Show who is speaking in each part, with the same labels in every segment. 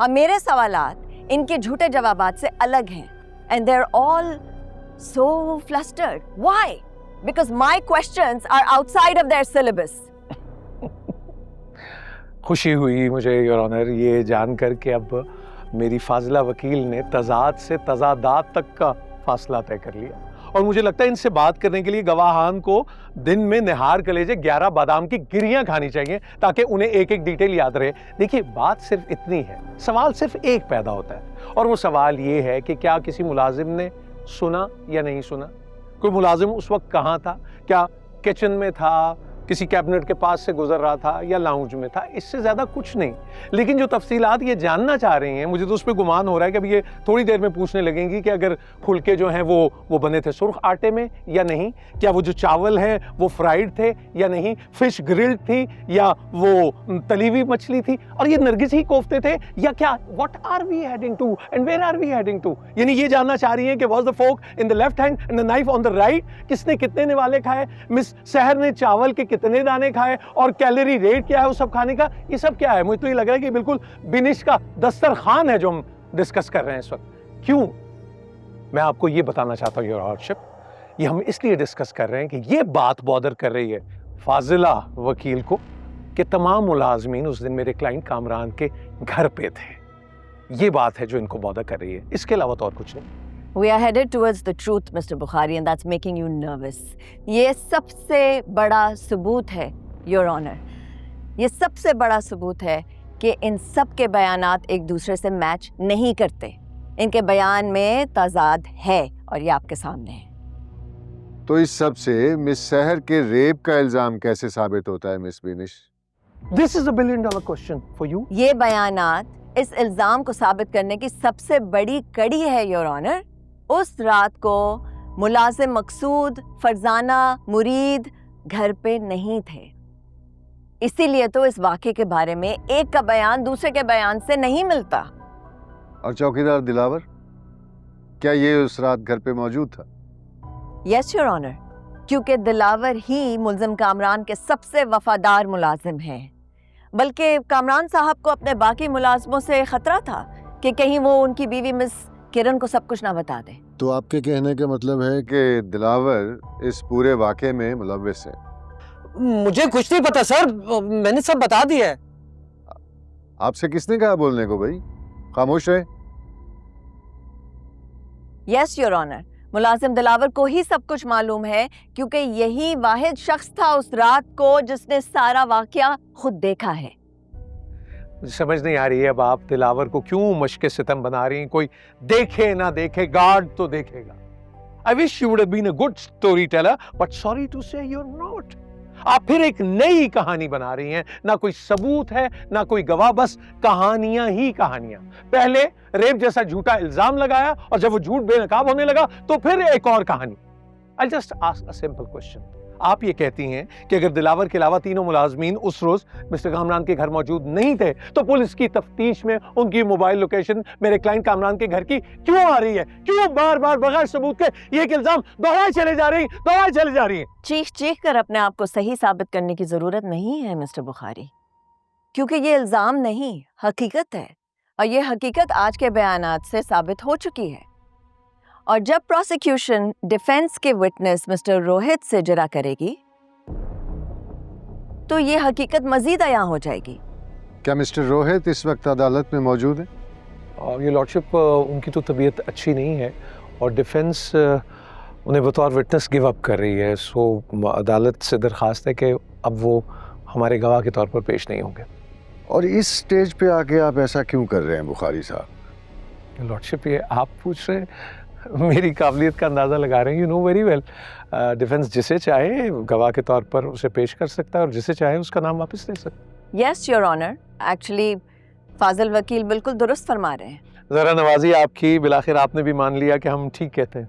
Speaker 1: اور میرے سوالات ان کے جھوٹے جوابات سے الگ ہیں. And they're all so flustered. Why? Because my questions are outside of their syllabus.
Speaker 2: خوشی ہوئی مجھے یور آنر یہ جان کر کہ اب میری فاضلہ وکیل نے تضاد سے تضادات تک کا فاصلہ طے کر لیا، اور مجھے لگتا ہے ان سے بات کرنے کے لیے گواہان کو دن میں نہار کلیجے 11 بادام کی گریاں کھانی چاہیے تاکہ انہیں ایک ایک ڈیٹیل یاد رہے. دیکھیے بات صرف اتنی ہے، سوال صرف ایک پیدا ہوتا ہے، اور وہ سوال یہ ہے کہ کیا کسی ملازم نے سنا یا نہیں سنا؟ کوئی ملازم اس وقت کہاں تھا؟ کیا کچن میں تھا، کسی کیبنٹ کے پاس سے گزر رہا تھا، یا لاؤنج میں تھا؟ اس سے زیادہ کچھ نہیں. لیکن جو تفصیلات یہ جاننا چاہ رہی ہیں، مجھے تو اس پہ گمان ہو رہا ہے کہ اب یہ تھوڑی دیر میں پوچھنے لگیں گی کہ اگر پھلکے جو ہیں وہ بنے تھے سرخ آٹے میں یا نہیں، کیا وہ جو چاول ہیں وہ فرائیڈ تھے یا نہیں، فش گرلڈ تھی یا وہ تلی ہوئی مچھلی تھی، اور یہ نرگسی کوفتے تھے یا کیا؟ What are we heading to and where are we heading to? یعنی یہ جاننا چاہ رہی ہیں کہ was the fork in the left hand and the knife on the right, کس نے کتنے نوالے کھائے، مس سحر نے چاول کے کتنے دانے کھائے، اور کیلری ریٹ کیا ہے اس سب کھانے کا. یہ سب کیا ہے؟ مجھے تو یہ لگ رہا ہے کہ بالکل بنش کا دسترخوان ہے جو ہم ڈسکس کر رہے ہیں اس وقت. کیوں؟ میں آپ کو یہ بتانا چاہتا ہوں یور آنرشپ، یہ ہم اس لیے ڈسکس کر رہے ہیں کہ یہ بات بادر کر رہی ہے فاضلہ وکیل کو کہ تمام ملازمین اس دن میرے کلائنٹ کامران کے گھر پہ تھے. یہ بات ہے جو ان کو بادر کر رہی ہے، اس کے علاوہ تو اور کچھ نہیں.
Speaker 1: We are headed towards the truth, Mr. Bukhari, and that's making you nervous. یہ سب سے بڑا ثبوت ہے Your Honor. یہ سب سے بڑا ثبوت ہے کہ ان سب کے بیانات ایک دوسرے سے میچ نہیں کرتے. ان کے بیان میں تضاد ہے اور یہ آپ کے سامنے ہے.
Speaker 3: تو اس سب سے مس سحر کے ریپ کا الزام کیسے ثابت ہوتا ہے مس Binish?
Speaker 2: This is a $1 billion question for you.
Speaker 1: یہ بیانات اس الزام کو ثابت کرنے کی سب سے بڑی کڑی ہے Your Honor. اس رات کو ملازم مقصود، فرزانہ، مرید گھر پہ نہیں تھے، اسی لیے تو اس واقعے کے بارے میں ایک کا بیان دوسرے کے بیان سے نہیں ملتا.
Speaker 3: اور چوکیدار دلاور، کیا یہ اس رات گھر پہ موجود تھا؟
Speaker 1: یس یور آنر، کیونکہ دلاور ہی ملزم کامران کے سب سے وفادار ملازم ہیں، بلکہ کامران صاحب کو اپنے باقی ملازموں سے خطرہ تھا کہ کہیں وہ ان کی بیوی مس کرن کو سب کچھ نہ بتا دے.
Speaker 3: تو آپ کے کہنے کا مطلب ہے کہ دلاور اس پورے واقعے میں ملوث ہے؟
Speaker 4: مجھے کچھ نہیں پتا سر، میں نے سب بتا دیا ہے.
Speaker 3: آپ سے کس نے کہا بولنے کو بھائی؟ خاموش رہے.
Speaker 1: یس یور آنر، ملازم دلاور کو ہی سب کچھ معلوم ہے، کیونکہ یہی واحد شخص تھا اس رات کو جس نے سارا واقعہ خود دیکھا ہے.
Speaker 2: سمجھ نہیں آ رہی ہے اب آپ دلاور کو کیوں مشق ستم بنا رہی ہیں. کوئی دیکھے نہ دیکھے گارڈ تو دیکھے گا. I wish you would have been a good storyteller, but sorry to say you're not. آپ پھر ایک نئی کہانی بنا رہی ہیں، نہ کوئی ثبوت ہے نہ کوئی گواہ، بس کہانیاں ہی کہانیاں. پہلے ریپ جیسا جھوٹا الزام لگایا، اور جب وہ جھوٹ بے نقاب ہونے لگا تو پھر ایک اور کہانی. I'll just ask a simple question. آپ یہ کہتی ہیں کہ اگر دلاور کے علاوہ تینوں ملازمین اس روز مسٹر کامران کے گھر موجود نہیں تھے تو پولیس کی تفتیش میں ان کی موبائل لوکیشن میرے کلائنٹ کامران کے گھر کی کیوں آ رہی ہے؟ کیوں بار بار بغیر ثبوت کے یہ ایک الزام دہرائے چلے جا رہی ہیں؟
Speaker 1: چیخ کر اپنے آپ کو صحیح ثابت کرنے کی ضرورت نہیں ہے مسٹر بخاری، کیونکہ یہ الزام نہیں، حقیقت ہے، اور یہ حقیقت آج کے بیانات سے ثابت ہو چکی ہے. اور جب پروسیکیوشن ڈیفینس کے وٹنس مسٹر روہت سے جرا کرے گی تو یہ حقیقت مزید عیاں ہو جائے گی.
Speaker 3: کیا مسٹر روہت اس وقت عدالت میں موجود ہے؟
Speaker 2: یہ لارڈشپ ان کی تو طبیعت اچھی نہیں ہے، اور ڈیفینس انہیں بطور وٹنس گیو اپ کر رہی ہے. سو عدالت سے درخواست ہے کہ اب وہ ہمارے گواہ کے طور پر پیش نہیں ہوں گے.
Speaker 3: اور اس سٹیج پہ آ کے آپ ایسا کیوں کر رہے ہیں بخاری صاحب؟
Speaker 2: لارڈشپ یہ آپ پوچھ رہے ہیں، میری قابلیت کا اندازہ لگا رہے ہیں. You know very well defence جسے چاہے گواہ کے طور پر اسے پیش کر سکتا ہے اور جسے چاہے اس کا نام واپس لے سکتا ہے.
Speaker 1: یس یور آنر، ایکچولی فاضل وکیل بالکل درست فرما رہے ہیں.
Speaker 2: ذرا نوازی آپ کی، بالآخر آپ نے بھی مان لیا کہ ہم ٹھیک کہتے ہیں.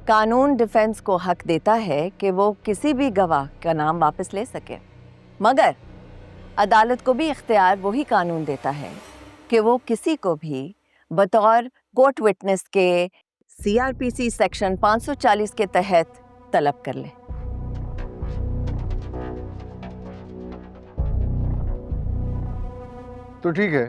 Speaker 1: قانون ڈیفینس کو حق دیتا ہے کہ وہ کسی بھی گواہ کا نام واپس لے سکے، مگر عدالت کو بھی اختیار وہی قانون دیتا ہے کہ وہ کسی کو بھی بطور کورٹ وٹنس کے CRPC سیکشن 540 کے تحت طلب کر لے.
Speaker 3: تو ٹھیک ہے،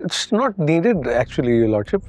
Speaker 2: It's not needed actually, Your Lordship.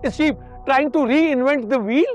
Speaker 2: Is she trying to reinvent the wheel?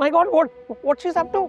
Speaker 2: My God, what she's up to?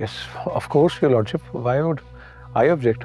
Speaker 2: Yes, of course, your lordship. Why would I object?